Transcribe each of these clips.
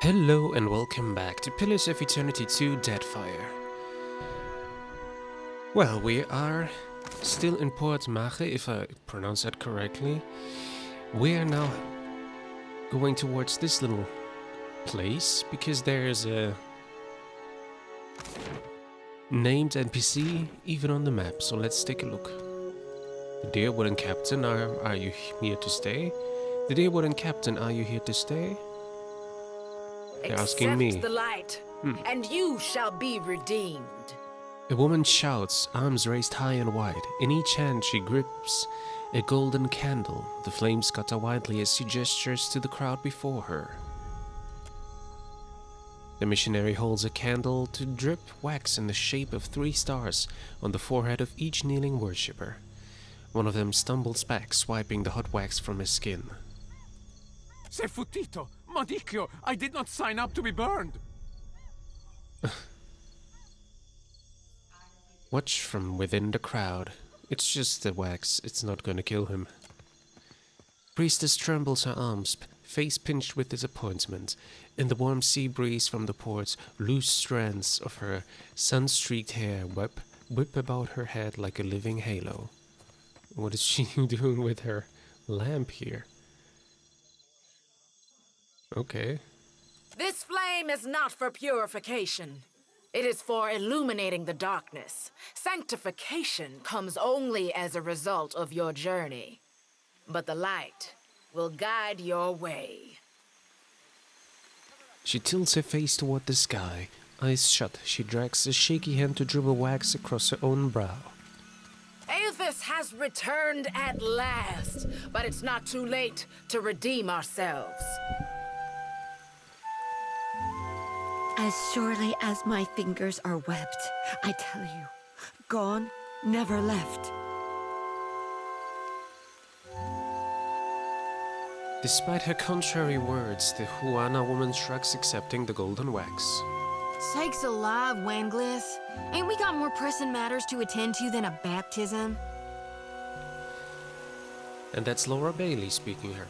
Hello and welcome back to Pillars of Eternity 2 Deadfire. Well, we are still in Port Mage, if I pronounce that correctly. We are now going towards this little place because there is a named NPC even on the map, so let's take a look. The dear wooden captain, are you here to stay? The dear wooden captain, are you here to stay? They're asking me. Accept the light, and you shall be redeemed. A woman shouts, arms raised high and wide. In each hand she grips a golden candle. The flames scatter widely as she gestures to the crowd before her. The missionary holds a candle to drip wax in the shape of 3 stars on the forehead of each kneeling worshipper. One of them stumbles back, swiping the hot wax from his skin. Sei futtito! Madicchio! I did not sign up to be burned! Watch from within the crowd. It's just the wax, it's not gonna kill him. Priestess trembles her arms, face pinched with disappointment. In the warm sea breeze from the port, loose strands of her sun-streaked hair whip about her head like a living halo. What is she doing with her lamp here? Okay. This flame is not for purification. It is for illuminating the darkness. Sanctification comes only as a result of your journey. But the light will guide your way. She tilts her face toward the sky. Eyes shut, she drags a shaky hand to dribble wax across her own brow. Aethys has returned at last, but it's not too late to redeem ourselves. As surely as my fingers are webbed, I tell you, gone, never left. Despite her contrary words, the Huana woman shrugs, accepting the golden wax. Sakes alive, Wanglis. Ain't we got more pressing matters to attend to than a baptism? And that's Laura Bailey speaking her.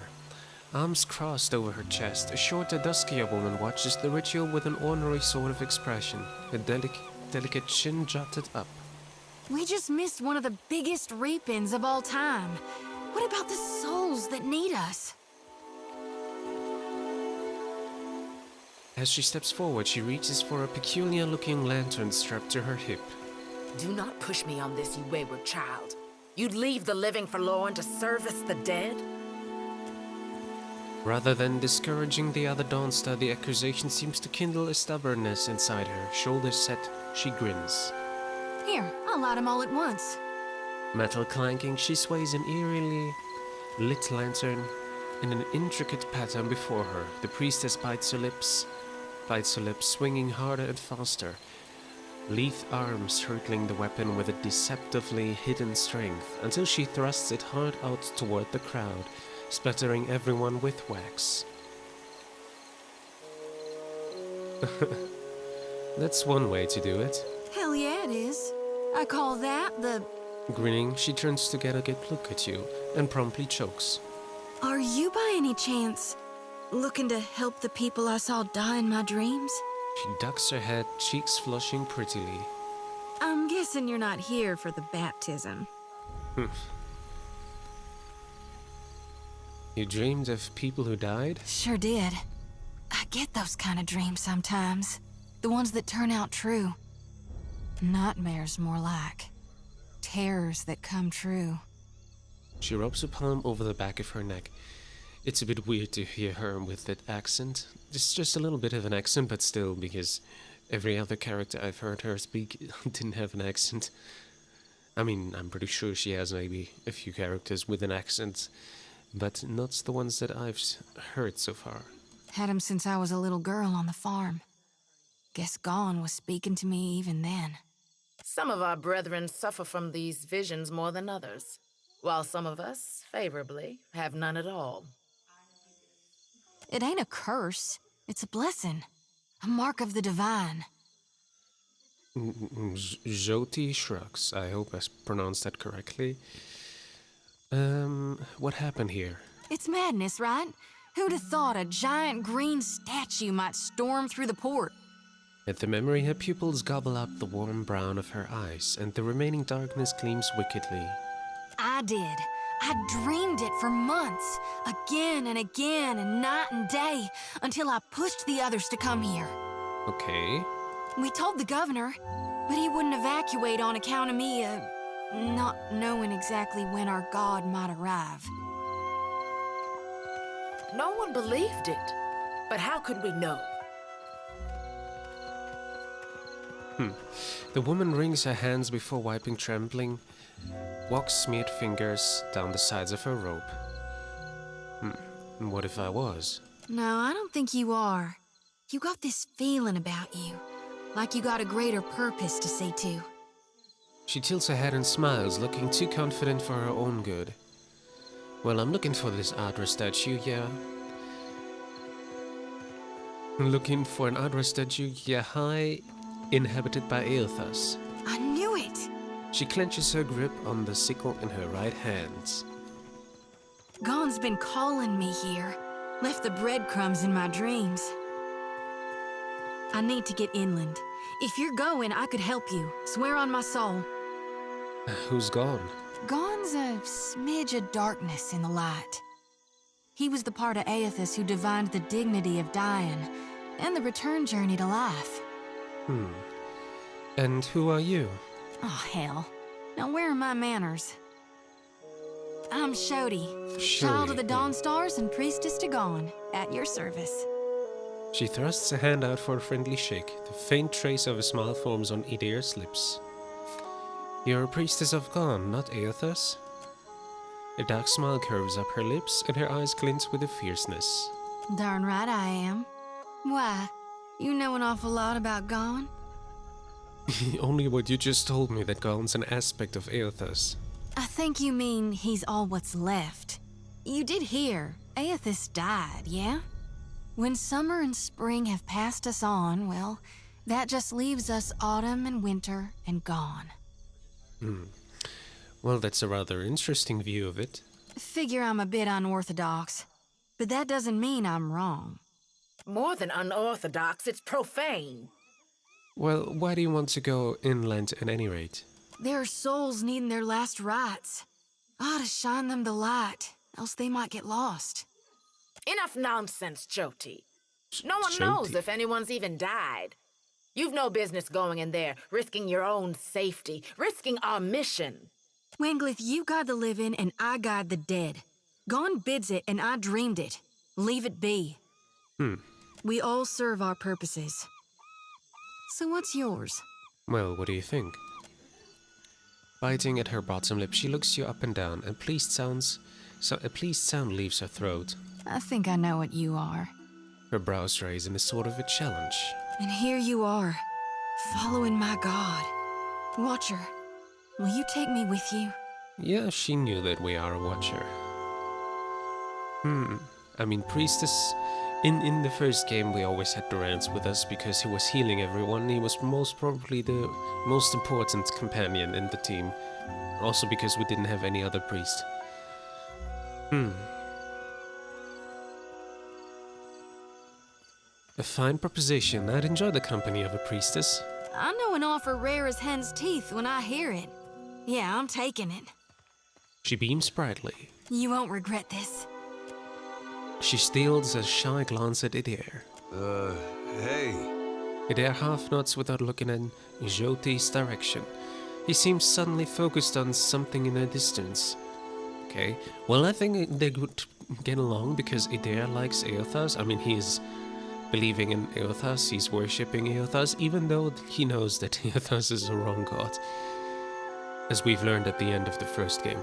Arms crossed over her chest, a shorter, duskier woman watches the ritual with an ornery sort of expression, her delicate chin jutted up. We just missed one of the biggest reap-ins of all time. What about the souls that need us? As she steps forward, she reaches for a peculiar-looking lantern strapped to her hip. Do not push me on this, you wayward child. You'd leave the living forlorn to service the dead? Rather than discouraging the other Dawnstar, the accusation seems to kindle a stubbornness inside her. Shoulders set, she grins. Here, I'll light 'em all at once. Metal clanking, she sways an eerily lit lantern in an intricate pattern before her. The priestess bites her lips, swinging harder and faster. Lithe arms hurtling the weapon with a deceptively hidden strength, until she thrusts it hard out toward the crowd, splattering everyone with wax. That's one way to do it. Hell yeah, it is. I call that the... Grinning, she turns to get a good look at you, and promptly chokes. Are you by any chance looking to help the people I saw die in my dreams? She ducks her head, cheeks flushing prettily. I'm guessing you're not here for the baptism. You dreamed of people who died? Sure did. I get those kind of dreams sometimes. The ones that turn out true. Nightmares, more like. Terrors that come true. She rubs a palm over the back of her neck. It's a bit weird to hear her with that accent. It's just a little bit of an accent, but still, because every other character I've heard her speak didn't have an accent. I mean, I'm pretty sure she has maybe a few characters with an accent, but not the ones that I've heard so far. Had him since I was a little girl on the farm. Guess Gone was speaking to me even then. Some of our brethren suffer from these visions more than others, while some of us, favorably, have none at all. It ain't a curse. It's a blessing. A mark of the divine. Xoti shrugs. I hope I pronounced that correctly. What happened here? It's madness, right? Who'd have thought a giant green statue might storm through the port? At the memory, her pupils gobble up the warm brown of her eyes, and the remaining darkness gleams wickedly. I did. I dreamed it for months, again and again, and night and day, until I pushed the others to come here. Okay. We told the governor, but he wouldn't evacuate on account of me, not knowing exactly when our god might arrive. No one believed it. But how could we know? The woman wrings her hands before wiping trembling, walks smeared fingers down the sides of her robe. And what if I was? No, I don't think you are. You got this feeling about you, like you got a greater purpose to see to. She tilts her head and smiles, looking too confident for her own good. Well, I'm looking for this Adra statue, yeah. Looking for an Adra statue, yeah, high, inhabited by Eothas. I knew it! She clenches her grip on the sickle in her right hand. Gon's been calling me here. Left the breadcrumbs in my dreams. I need to get inland. If you're going, I could help you. Swear on my soul. Who's gone? Gon's a smidge of darkness in the light. He was the part of Aethys who divined the dignity of dying and the return journey to life. And who are you? Oh, hell. Now where are my manners? I'm Xoti, child of the Dawn Stars and priestess to Gon, at your service. She thrusts a hand out for a friendly shake. The faint trace of a smile forms on Idir's lips. You're a priestess of Gon, not Eothas? A dark smile curves up her lips, and her eyes glint with a fierceness. Darn right I am. Why? You know an awful lot about Gon? Only what you just told me, that Gon's an aspect of Eothas. I think you mean he's all what's left. You did hear, Aethys died, yeah? When summer and spring have passed us on, well, that just leaves us autumn and winter and gone. Well, that's a rather interesting view of it. Figure I'm a bit unorthodox, but that doesn't mean I'm wrong. More than unorthodox, it's profane. Well, why do you want to go inland at any rate? There are souls needing their last rites. I ought to shine them the light, else they might get lost. Enough nonsense, Xoti. No one Xoti? knows if anyone's even died. You've no business going in there, risking your own safety, risking our mission. Wenglith, you guide the living and I guide the dead. Gon bids it and I dreamed it. Leave it be. We all serve our purposes. So what's yours? Well, what do you think? Biting at her bottom lip, she looks you up and down, and a pleased sound leaves her throat. I think I know what you are. Her brows raise in a sort of a challenge. And here you are, following my god. Watcher, will you take me with you? Yeah, she knew that we are a watcher. I mean, priestess... In the first game, we always had Durance with us because he was healing everyone. He was most probably the most important companion in the team. Also because we didn't have any other priest. A fine proposition. I'd enjoy the company of a priestess. I know an offer rare as hen's teeth when I hear it. Yeah, I'm taking it. She beams brightly. You won't regret this. She steals a shy glance at Idir. Hey. Idir half nods without looking in Xoti's direction. He seems suddenly focused on something in the distance. Okay, well, I think they would get along because Idir likes Eothas. I mean, he is believing in Eothas, he's worshipping Eothas, even though he knows that Eothas is a wrong god. As we've learned at the end of the first game.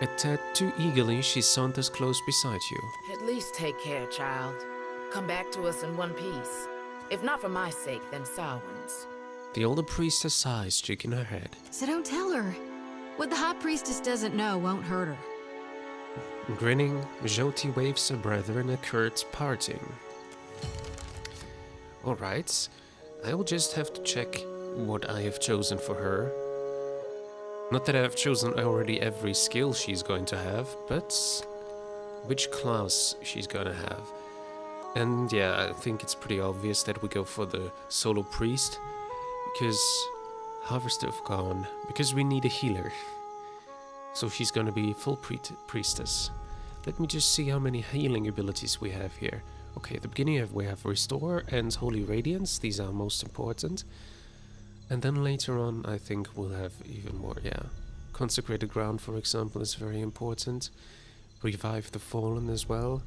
A tad too eagerly, she saunters close beside you. At least take care, child. Come back to us in one piece. If not for my sake, then Samhain's. The older priestess sighs, shaking her head. So don't tell her. What the High Priestess doesn't know won't hurt her. Grinning, Xoti waves her brethren a curt parting. Alright, I will just have to check what I have chosen for her. Not that I have chosen already every skill she's going to have, but which class she's gonna have. And yeah, I think it's pretty obvious that we go for the solo priest, because Harvester of Gone, because we need a healer. So she's gonna be full priestess. Let me just see how many healing abilities we have here. Okay, at the beginning we have Restore and Holy Radiance. These are most important. And then later on, I think we'll have even more, yeah. Consecrated Ground, for example, is very important. Revive the Fallen as well.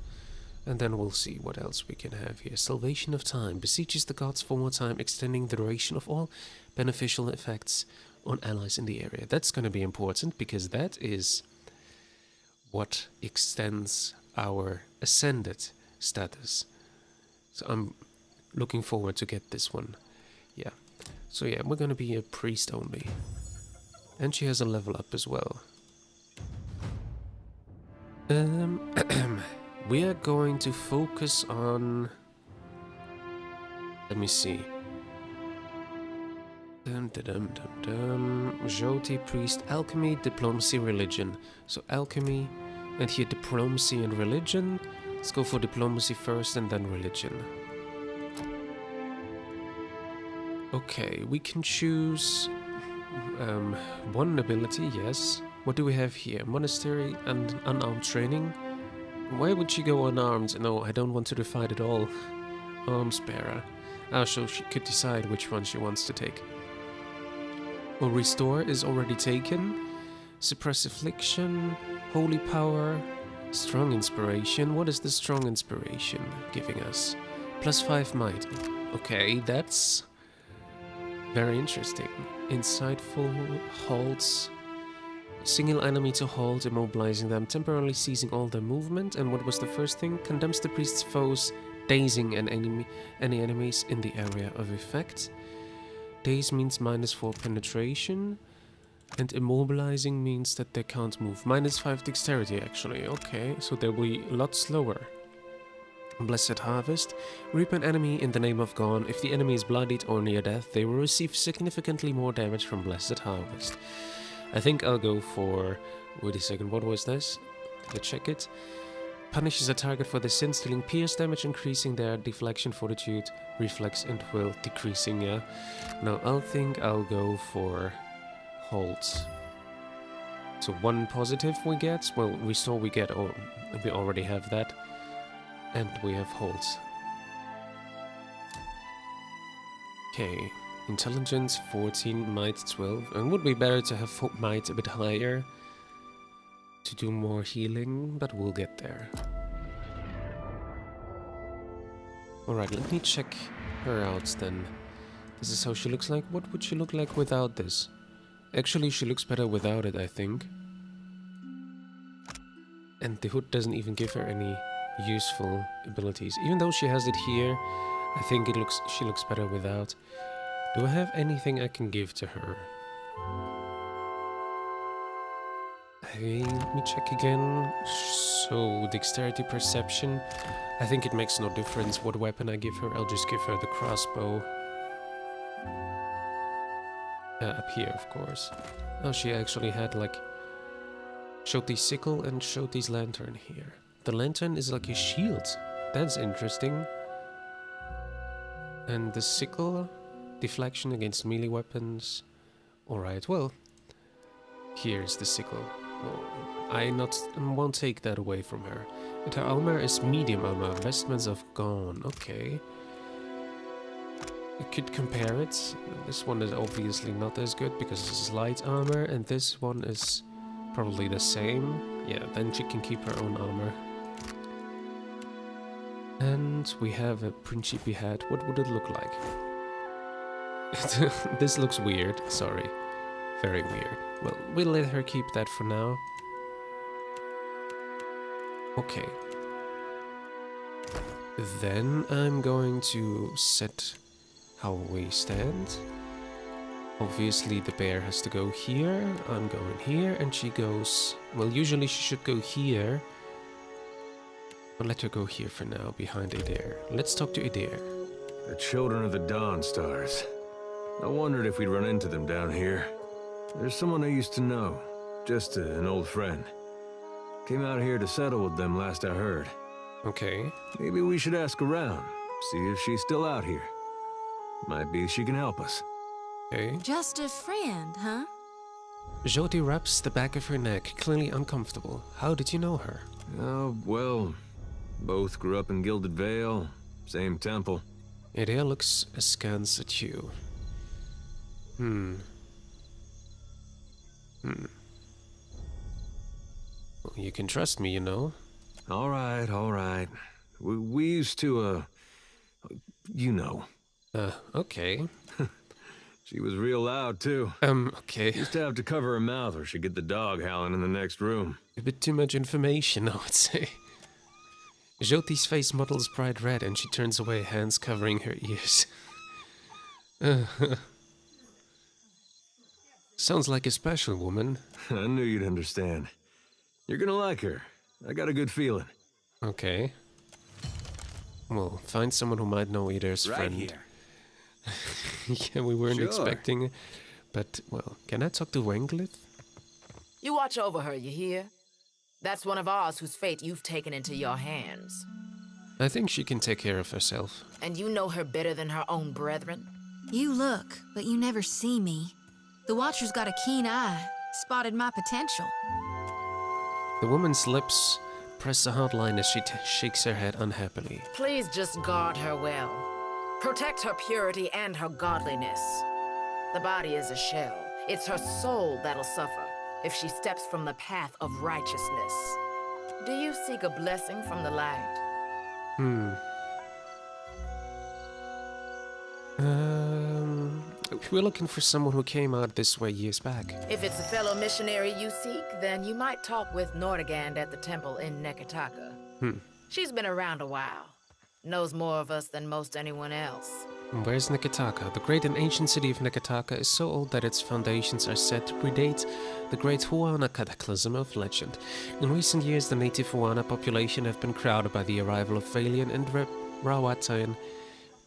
And then we'll see what else we can have here. Salvation of Time. Besieges the gods for more time, extending the duration of all beneficial effects on allies in the area. That's going to be important, because that is what extends our Ascended status. So I'm looking forward to get this one. Yeah. So yeah, we're going to be a priest only. And she has a level up as well. We are going to focus on... Let me see. Xoti, priest, alchemy, diplomacy, religion. So alchemy, and here diplomacy and religion. Let's go for diplomacy first and then religion. Okay, we can choose one ability, yes. What do we have here? Monastery and unarmed training. Why would she go unarmed? No, I don't want to fight at all. Arms bearer. Ah, so she could decide which one she wants to take. Well, Restore is already taken. Suppress Affliction. Holy Power. Strong Inspiration. What is the Strong Inspiration giving us? +5 might. Okay, that's very interesting. Insightful. Halts. Single enemy to halt, immobilizing them, temporarily seizing all their movement. And what was the first thing? Condemns the priest's foes, dazing any enemies in the area of effect. Daze means -4 penetration. And immobilizing means that they can't move. -5 dexterity, actually. Okay, so they'll be a lot slower. Blessed Harvest. Reap an enemy in the name of God. If the enemy is bloodied or near death, they will receive significantly more damage from Blessed Harvest. I think I'll go for... Wait a second, what was this? Did I check it? Punishes a target for their sins, dealing pierce damage, increasing their deflection, fortitude, reflex, and will, decreasing, yeah. Now, I'll go for Halt. So 1 positive we get. Well, Restore we get, or we already have that. And we have Halt. Okay. Intelligence 14, Might 12. And would be better to have Might a bit higher to do more healing, but we'll get there. Alright, let me check her out then. This is how she looks like. What would she look like without this? Actually, she looks better without it, I think. And the hood doesn't even give her any useful abilities. Even though she has it here, I think she looks better without. Do I have anything I can give to her? Hey, let me check again. So, Dexterity, Perception. I think it makes no difference what weapon I give her. I'll just give her the crossbow. Up here, of course. Oh, she actually had, like, Xoti's sickle and Xoti's lantern here. The lantern is like a shield. That's interesting. And the sickle... Deflection against melee weapons. Alright, well, here's the sickle. Well, I won't take that away from her. And her armor is medium armor, vestments of Gone. Okay. I could compare it. This one is obviously not as good because this is light armor, and this one is probably the same. Yeah, then she can keep her own armor. And we have a Principe hat. What would it look like? This looks weird, sorry. Very weird. Well, we'll let her keep that for now. Okay. Then I'm going to set how we stand. Obviously the bear has to go here, I'm going here, and she goes... Well, usually she should go here. I'll let her go here for now, behind Adair. Let's talk to Adair. The children of the Dawn Stars. I wondered if we'd run into them down here. There's someone I used to know. Just an old friend. Came out here to settle with them last I heard. Okay. Maybe we should ask around, see if she's still out here. Might be she can help us. Okay. Just a friend, huh? Xoti rubs the back of her neck, clearly uncomfortable. How did you know her? Oh, well, both grew up in Gilded Vale, same temple. Idea looks askance at you. Well, you can trust me, you know. All right. We used to, you know. Okay. She was real loud, too. Okay. Used to have to cover her mouth or she'd get the dog howling in the next room. A bit too much information, I would say. Xoti's face models bright red and she turns away, hands covering her ears. Sounds like a special woman. I knew you'd understand. You're gonna like her. I got a good feeling. Okay. Well, find someone who might know Ider's friend. here. Yeah, we weren't Sure. expecting. But, well, can I talk to Wenglith? You watch over her, you hear? That's one of ours whose fate you've taken into your hands. I think she can take care of herself. And you know her better than her own brethren? You look, but you never see me. The Watcher's got a keen eye, spotted my potential. The woman's lips press a hard line as she shakes her head unhappily. Please just guard her well. Protect her purity and her godliness. The body is a shell. It's her soul that'll suffer if she steps from the path of righteousness. Do you seek a blessing from the light? We're looking for someone who came out this way years back. If it's a fellow missionary you seek, then you might talk with Nordegand at the temple in Nekataka. She's been around a while. Knows more of us than most anyone else. Where's Nekataka? The great and ancient city of Nekataka is so old that its foundations are said to predate the great Huana cataclysm of legend. In recent years, the native Huana population have been crowded by the arrival of Valian and Rawatan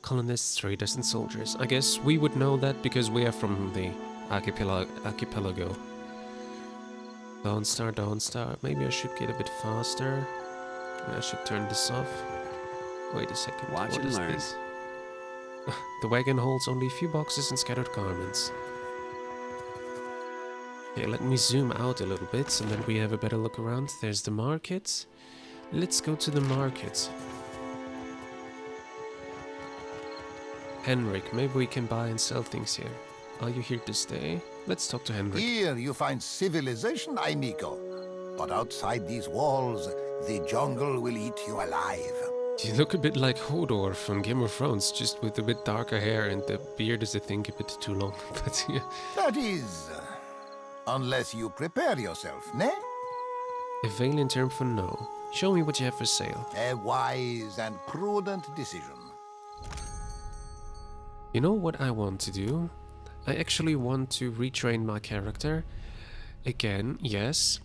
colonists, traders, and soldiers. I guess we would know that because we are from the archipelago. Dawnstar. Maybe I should get a bit faster. I should turn this off. Wait a second. Watch what and is learn. this? The wagon holds only a few boxes and scattered garments. Okay, let me zoom out a little bit so that we have a better look around. There's the market. Let's go to the market. Henrik, maybe we can buy and sell things here. Are you here to stay? Let's talk to Henrik. Here you find civilization, amigo. But outside these walls, the jungle will eat you alive. You look a bit like Hodor from Game of Thrones, just with a bit darker hair and the beard is, I think, a bit too long. But yeah. That is, unless you prepare yourself, ne? A valiant term for no. Show me what you have for sale. A wise and prudent decision. You know what I want to do? I actually want to retrain my character. Again, yes.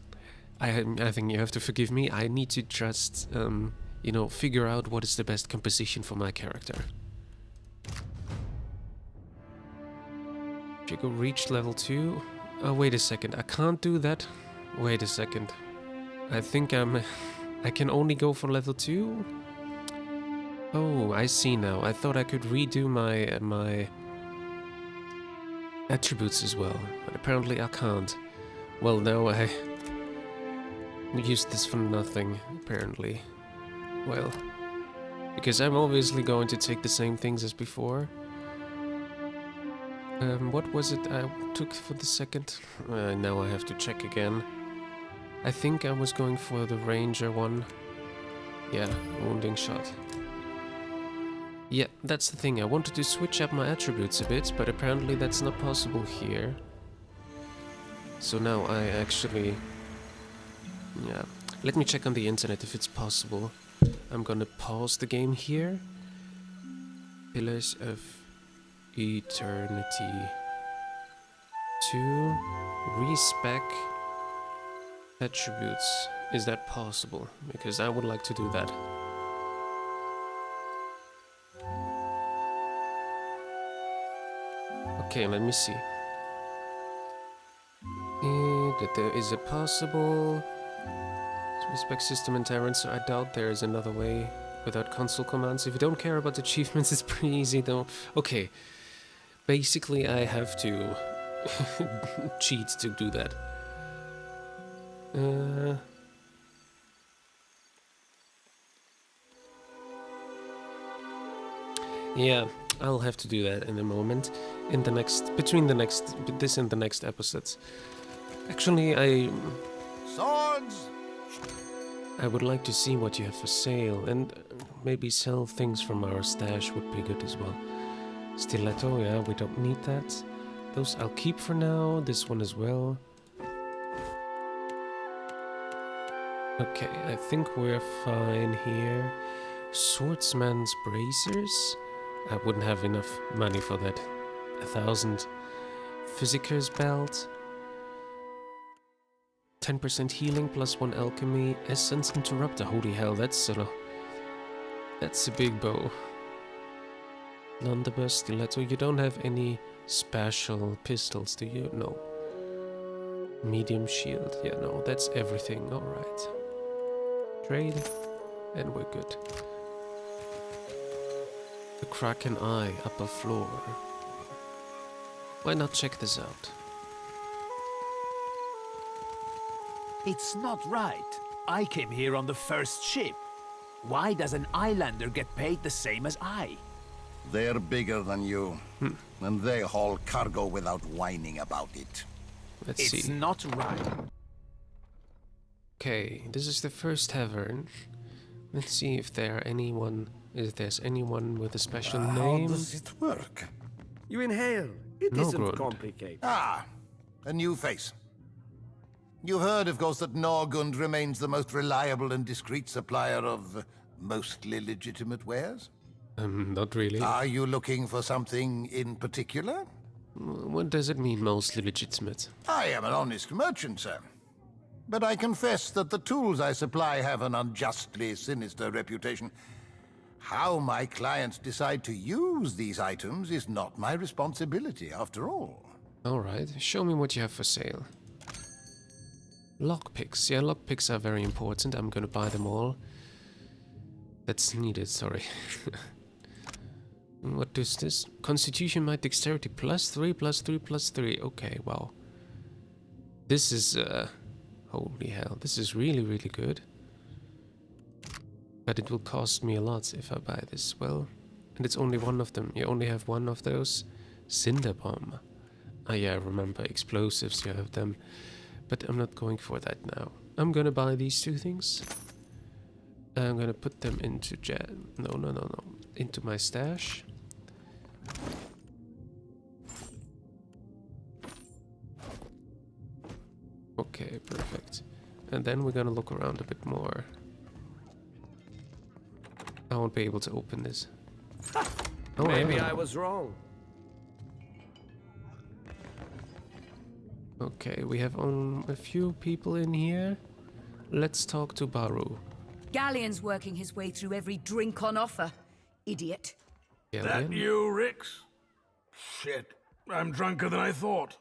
I think you have to forgive me. I need to just, figure out what is the best composition for my character. Should go reach level 2. Oh, wait a second. I can't do that. Wait a second. I think I can only go for level 2? Oh, I see now. I thought I could redo my attributes as well, but apparently I can't. Well, now I used this for nothing, apparently. Well, because I'm obviously going to take the same things as before. What was it I took for the second? Now I have to check again. I think I was going for the ranger one. Yeah, wounding shot. Yeah, that's the thing. I wanted to switch up my attributes a bit, but apparently that's not possible here. So now I actually... Yeah, let me check on the internet if it's possible. I'm gonna pause the game here. Pillars of Eternity. To respec attributes. Is that possible? Because I would like to do that. Okay, let me see. Is it possible? Respect system and tyrants, so I doubt there is another way without console commands. If you don't care about achievements, it's pretty easy though. Okay, basically I have to cheat to do that. Yeah, I'll have to do that in a moment. In the next, this and the next episodes. Actually, Swords! I would like to see what you have for sale, and maybe sell things from our stash would be good as well. Stiletto, yeah, we don't need that. Those I'll keep for now, this one as well. Okay, I think we're fine here. Swordsman's bracers? I wouldn't have enough money for that. 1,000. Physiker's belt. 10% healing plus 1 alchemy. Essence interrupter. Holy hell, that's a big bow. Blunderbuss, stiletto. You don't have any special pistols, do you? No. Medium shield. Yeah, no, that's everything. Alright. Trade. And we're good. The Kraken Eye, upper floor. Why not check this out? It's not right. I came here on the first ship. Why does an islander get paid the same as I? They're bigger than you, and they haul cargo without whining about it. Let's see. It's not right. Okay, this is the first tavern. Let's see if there's anyone with a special name. How does it work? You inhale. It No isn't good. complicated. Ah, a new face. You've heard, of course, that Norgund remains the most reliable and discreet supplier of mostly legitimate wares. Not really. Are you looking for something in particular? What does it mean, mostly legitimate? I am an honest merchant, sir. But I confess that the tools I supply have an unjustly sinister reputation. How my clients decide to use these items is not my responsibility, after all. Alright, show me what you have for sale. Lockpicks. Yeah, lockpicks are very important. I'm gonna buy them all. That's needed, sorry. What is this? Constitution, might, dexterity, +3, +3, +3. Okay, wow. This is, holy hell. This is really, really good. But it will cost me a lot if I buy this. Well, and it's only one of them. You only have one of those. Cinder bomb. Ah, yeah, I remember. Explosives, you have them. But I'm not going for that now. I'm gonna buy these two things. I'm gonna put them into into my stash. Okay, perfect. And then we're gonna look around a bit more. I won't be able to open this. Oh, Maybe I was wrong. Okay, we have a few people in here. Let's talk to Baru. Galleon's working his way through every drink on offer. Idiot. Galleon? You, Rix? Shit, I'm drunker than I thought.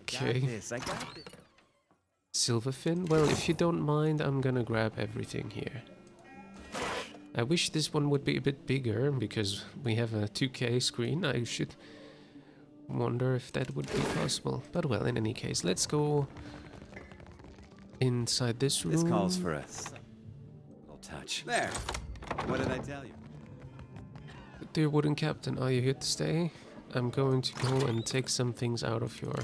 Okay. I got this. Silverfin? Well, if you don't mind, I'm gonna grab everything here. I wish this one would be a bit bigger, because we have a 2K screen. I should wonder if that would be possible. But well, in any case, let's go inside this room. This calls for us. Little touch. There. What did I tell you? Dear Wooden Captain, are you here to stay? I'm going to go and take some things out of your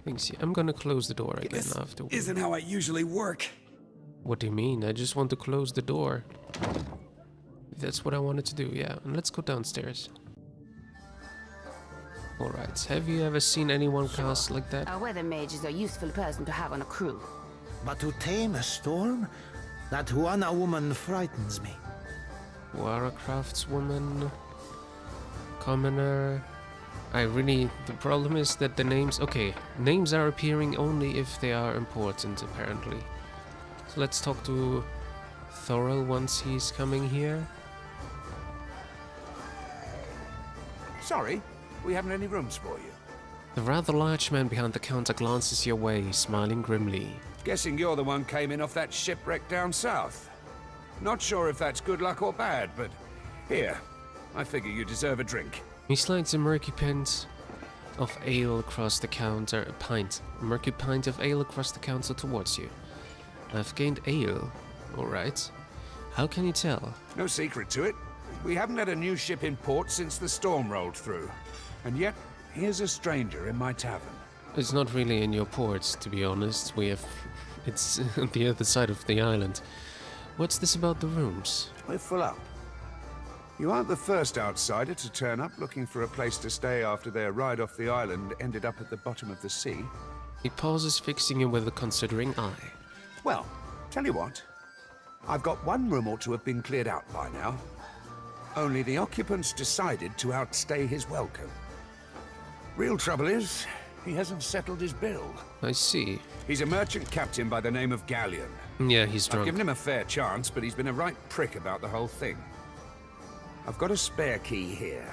things here. I'm gonna close the door again afterwards. Isn't how I usually work. What do you mean? I just want to close the door. That's what I wanted to do, yeah. And let's go downstairs. Alright, have you ever seen anyone cast like that? A weather mage is a useful person to have on a crew. But to tame a storm? That one woman frightens me. Wara craftswoman, commoner. The problem is that the names, okay, names are appearing only if they are important, apparently. So let's talk to Thorel once he's coming here. Sorry, we haven't any rooms for you. The rather large man behind the counter glances your way, smiling grimly. Guessing you're the one came in off that shipwreck down south. Not sure if that's good luck or bad, but here, I figure you deserve a drink. He slides a murky pint of ale across the counter, a murky pint of ale across the counter towards you. I've gained ale, alright. How can you tell? No secret to it. We haven't had a new ship in port since the storm rolled through. And yet, here's a stranger in my tavern. It's not really in your ports, to be honest. It's on the other side of the island. What's this about the rooms? We're full up. You aren't the first outsider to turn up looking for a place to stay after their ride off the island ended up at the bottom of the sea. He pauses, fixing you with a considering eye. Well, tell you what. I've got one room or two have been cleared out by now. Only the occupants decided to outstay his welcome. Real trouble is, he hasn't settled his bill. I see. He's a merchant captain by the name of Galleon. Yeah, he's drunk. I've given him a fair chance, but he's been a right prick about the whole thing. I've got a spare key here.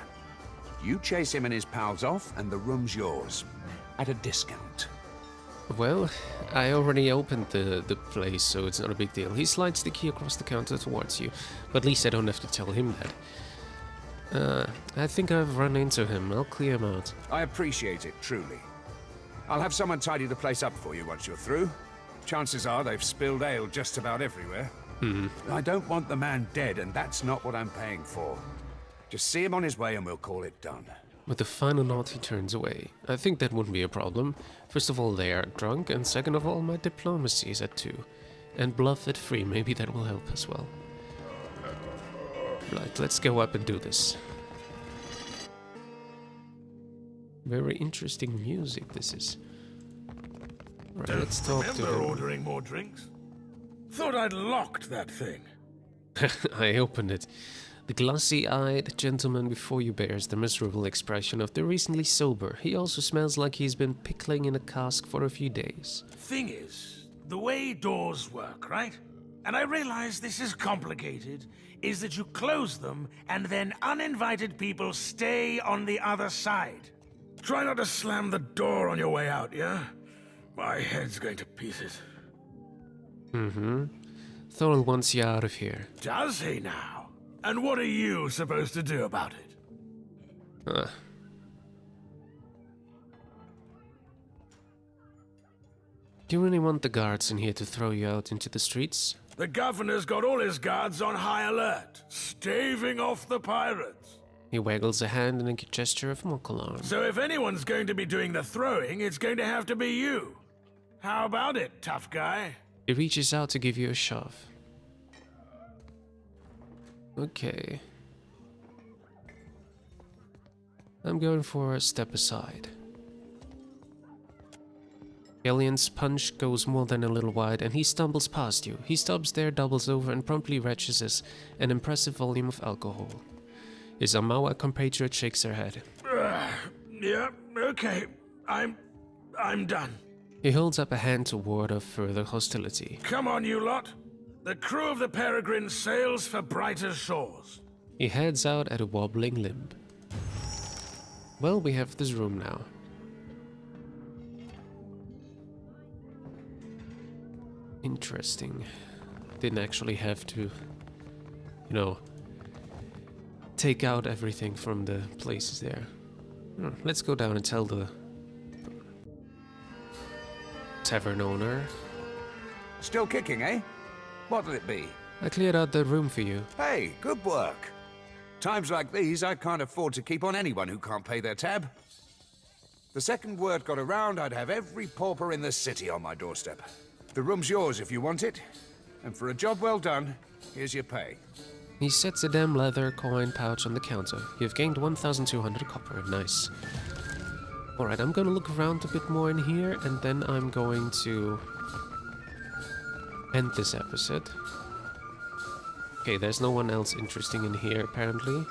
You chase him and his pals off, and the room's yours. At a discount. Well, I already opened the place, so it's not a big deal. He slides the key across the counter towards you, but at least I don't have to tell him that. I think I've run into him. I'll clear him out. I appreciate it, truly. I'll have someone tidy the place up for you once you're through. Chances are they've spilled ale just about everywhere. I don't want the man dead, and that's not what I'm paying for. Just see him on his way and we'll call it done. With a final nod, he turns away. I think that wouldn't be a problem. First of all, they are drunk, and second of all, my diplomacy is at 2. And bluff at 3, maybe that will help as well. Right, let's go up and do this. Very interesting music this is. Right, let's talk to him. Ordering more drinks? Thought I'd locked that thing. I opened it. The glassy-eyed gentleman before you bears the miserable expression of the recently sober. He also smells like he's been pickling in a cask for a few days. Thing is, the way doors work, right? And I realize this is complicated, is that you close them and then uninvited people stay on the other side. Try not to slam the door on your way out, yeah? My head's going to pieces. Thorl wants you out of here. Does he now? And what are you supposed to do about it? Do you really want the guards in here to throw you out into the streets? The governor's got all his guards on high alert, staving off the pirates. He waggles a hand in a gesture of mock alarm. So if anyone's going to be doing the throwing, it's going to have to be you. How about it, tough guy? He reaches out to give you a shove. Okay. I'm going for a step aside. Galleon's punch goes more than a little wide, and he stumbles past you. He stops there, doubles over, and promptly retches an impressive volume of alcohol. His Amawa compatriot shakes her head. Yeah, okay. I'm done. He holds up a hand to ward off further hostility. Come on, you lot. The crew of the Peregrine sails for brighter shores. He heads out at a wobbling limp. Well, we have this room now. Interesting. Didn't actually have to, take out everything from the places there. Let's go down and tell the tavern owner. Still kicking, eh? What'll it be? I cleared out the room for you. Hey, good work. Times like these, I can't afford to keep on anyone who can't pay their tab. The second word got around, I'd have every pauper in the city on my doorstep. The room's yours if you want it. And for a job well done, here's your pay. He sets a damn leather coin pouch on the counter. You've gained 1,200 copper. Nice. Alright, I'm gonna look around a bit more in here, and then I'm going to end this episode. Okay, there's no one else interesting in here, apparently.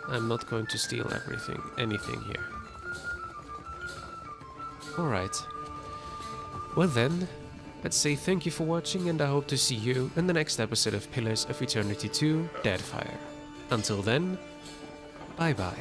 I'm not going to steal anything here. Alright. Well then, let's say thank you for watching, and I hope to see you in the next episode of Pillars of Eternity 2 Deadfire. Until then, bye bye.